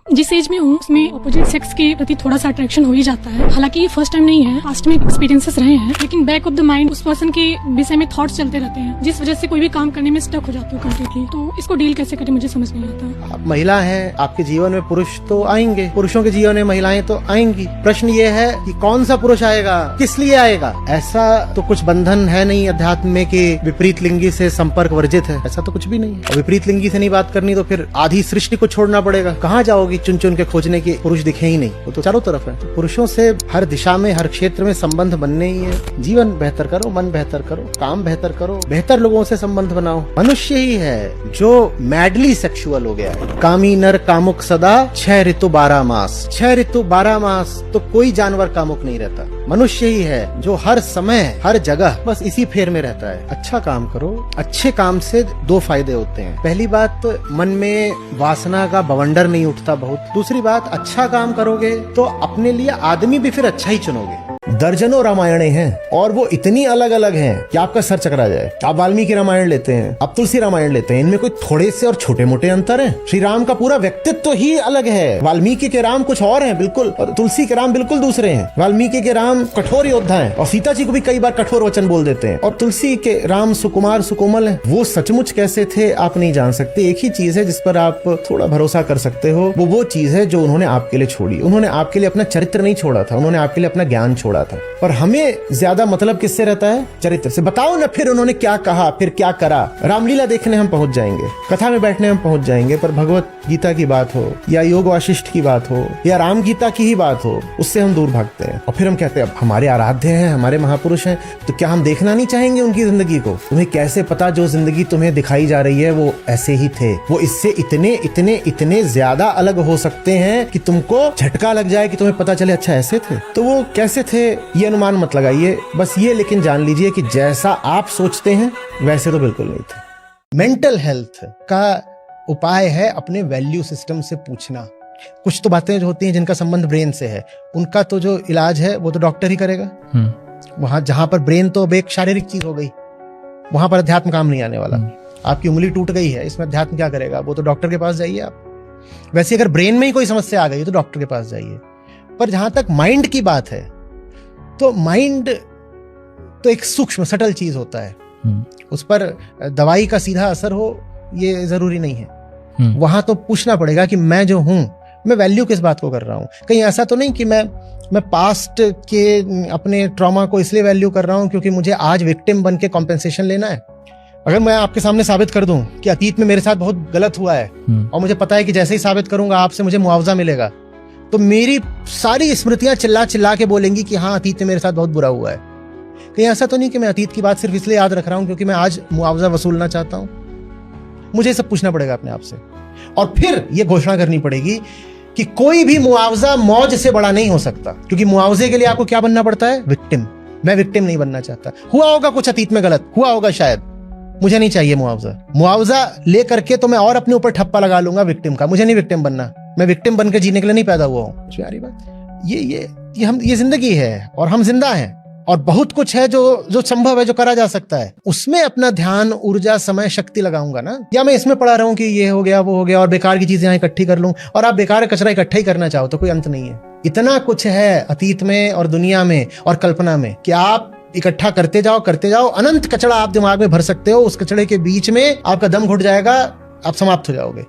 जिस एज में हूँ उसमें अपोजिट सेक्स के प्रति थोड़ा सा अट्रैक्शन हो ही जाता है। हालांकि ये फर्स्ट टाइम नहीं है, पास्ट में एक्सपीरियंसेस रहे हैं, लेकिन बैक ऑफ द माइंड उस पर्सन के विषय में थॉट्स चलते रहते हैं, जिस वजह से कोई भी काम करने में स्टक हो जाती हूँ कम्प्लीटली। तो इसको डील कैसे करें मुझे समझ नहीं आता। आप महिला हैं, आपके जीवन में पुरुष तो आएंगे, पुरुषों के जीवन में महिलाएं तो आएंगी। प्रश्न ये है कि कौन सा पुरुष आएगा, किस लिए आएगा। ऐसा तो कुछ बंधन है नहीं अध्यात्म में कि विपरीत लिंगी से संपर्क वर्जित है, ऐसा तो कुछ भी नहीं है। और विपरीत लिंगी से नहीं बात करनी तो फिर आधी सृष्टि को छोड़ना पड़ेगा। कहाँ जाओगी चुन चुन के खोजने के, पुरुष दिखे ही नहीं, वो तो चारों तरफ है। तो पुरुषों से हर दिशा में हर क्षेत्र में संबंध बनने ही है। जीवन बेहतर करो, मन बेहतर करो, काम बेहतर करो, बेहतर लोगों से संबंध बनाओ। मनुष्य ही है जो मैडली सेक्सुअल हो गया है। कामी नर कामुक सदा 6 ऋतु 12 मास। 6 ऋतु 12 मास तो कोई जानवर कामुक नहीं रहता। मनुष्य ही है जो हर समय हर जगह बस इसी फेर में रहता है। अच्छा काम करो। अच्छे काम से 2 फायदे होते हैं। पहली बात, मन में वासना का बवंडर नहीं उठता बहुत। दूसरी बात, अच्छा काम करोगे तो अपने लिए आदमी भी फिर अच्छा ही चुनोगे। दर्जनों रामायणें हैं और वो इतनी अलग अलग हैं कि आपका सर चकरा जाए। आप वाल्मीकि रामायण लेते हैं, आप तुलसी रामायण लेते हैं, इनमें कोई थोड़े से और छोटे मोटे अंतर हैं। श्री राम का पूरा व्यक्तित्व ही अलग है। वाल्मीकि के राम कुछ और हैं बिल्कुल, और तुलसी के राम बिल्कुल दूसरे हैं। वाल्मीकि के राम कठोर योद्धा हैं और सीता जी को भी कई बार कठोर वचन बोल देते हैं, और तुलसी के राम सुकुमार सुकोमल हैं। वो सचमुच कैसे थे आप नहीं जान सकते। एक ही चीज है जिस पर आप थोड़ा भरोसा कर सकते हो, वो चीज है जो उन्होंने आपके लिए छोड़ी। उन्होंने आपके लिए अपना चरित्र नहीं छोड़ा था, उन्होंने आपके लिए अपना ज्ञान छोड़ा था। पर हमें ज्यादा मतलब किससे रहता है? चरित्र से। बताओ ना फिर उन्होंने क्या कहा, फिर क्या करा। रामलीला देखने हम पहुंच जाएंगे, कथा में बैठने हम पहुंच जाएंगे, पर भगवत गीता की बात हो या योग वाशिष्ठ की बात हो या राम गीता की ही बात हो, उससे हम दूर भागते हैं। और फिर हम कहते हैं अब हमारे आराध्य हैं, हमारे महापुरुष हैं, तो क्या हम देखना नहीं चाहेंगे उनकी जिंदगी को? तुम्हें कैसे पता जो जिंदगी तुम्हें दिखाई जा रही है वो ऐसे ही थे? वो इससे इतने इतने इतने ज्यादा अलग हो सकते हैं कि तुमको झटका लग जाए कि तुम्हें पता चले अच्छा ऐसे थे। तो वो कैसे थे ये अनुमान मत लगाइए, बस ये लेकिन जान लीजिए कि जैसा आप सोचते हैं वैसे तो बिल्कुल नहीं थे। मेंटल हेल्थ का उपाय है अपने वैल्यू सिस्टम से पूछना। कुछ तो बातें जो होती हैं जिनका संबंध ब्रेन से है, उनका तो जो इलाज है वो तो डॉक्टर ही करेगा। वहां जहां पर ब्रेन तो एक शारीरिक चीज हो गई, वहां पर अध्यात्म काम नहीं आने वाला। आपकी उंगली टूट गई है, इसमें अध्यात्म क्या करेगा? वो तो डॉक्टर के पास जाइए आप। वैसे अगर ब्रेन में ही कोई समस्या आ गई तो डॉक्टर के पास जाइए। पर जहां तक माइंड की बात है, तो माइंड तो एक सूक्ष्म सटल चीज होता है, उस पर दवाई का सीधा असर हो ये जरूरी नहीं है। वहां तो पूछना पड़ेगा कि मैं जो हूं, मैं वैल्यू किस बात को कर रहा हूं। कहीं ऐसा तो नहीं कि मैं पास्ट के अपने ट्रॉमा को इसलिए वैल्यू कर रहा हूं क्योंकि मुझे आज विक्टिम बन के कॉम्पेंसेशन लेना है। अगर मैं आपके सामने साबित कर दूं कि अतीत में मेरे साथ बहुत गलत हुआ है और मुझे पता है कि जैसे ही साबित करूंगा आपसे मुझे मुआवजा मिलेगा, तो मेरी सारी स्मृतियां चिल्ला चिल्ला के बोलेंगी कि हाँ अतीत में मेरे साथ बहुत बुरा हुआ है। कहीं ऐसा तो नहीं कि मैं अतीत की बात सिर्फ इसलिए याद रख रहा हूं क्योंकि मैं आज मुआवजा वसूलना चाहता हूं। मुझे सब पूछना पड़ेगा अपने आप से, और फिर यह घोषणा करनी पड़ेगी कि कोई भी मुआवजा मौज से बड़ा नहीं हो सकता। क्योंकि मुआवजे के लिए आपको क्या बनना पड़ता है? विक्टिम। मैं विक्टिम नहीं बनना चाहता। हुआ होगा कुछ अतीत में गलत, हुआ होगा शायद, मुझे नहीं चाहिए मुआवजा। मुआवजा ले करके तो मैं और अपने ऊपर ठप्पा लगा लूंगा विक्टिम का। मुझे नहीं विक्टिम बनना, मैं विक्टिम बनकर जीने के लिए नहीं पैदा हुआ हूं। प्यारी बात ये जिंदगी है और हम जिंदा हैं, और बहुत कुछ है जो संभव है, जो करा जा सकता है। उसमें अपना ध्यान, ऊर्जा, समय, शक्ति लगाऊंगा ना। या मैं इसमें पड़ा रहूं कि ये हो गया वो हो गया और बेकार की चीजें यहाँ इकट्ठी कर लूं, और आप बेकार कचरा इकट्ठा ही करना चाहो तो कोई अंत नहीं है। इतना कुछ है अतीत में और दुनिया में और कल्पना में कि आप इकट्ठा करते जाओ। अनंत कचरा आप दिमाग में भर सकते हो। उस कचड़े के बीच में आपका दम घुट जाएगा, आप समाप्त हो जाओगे।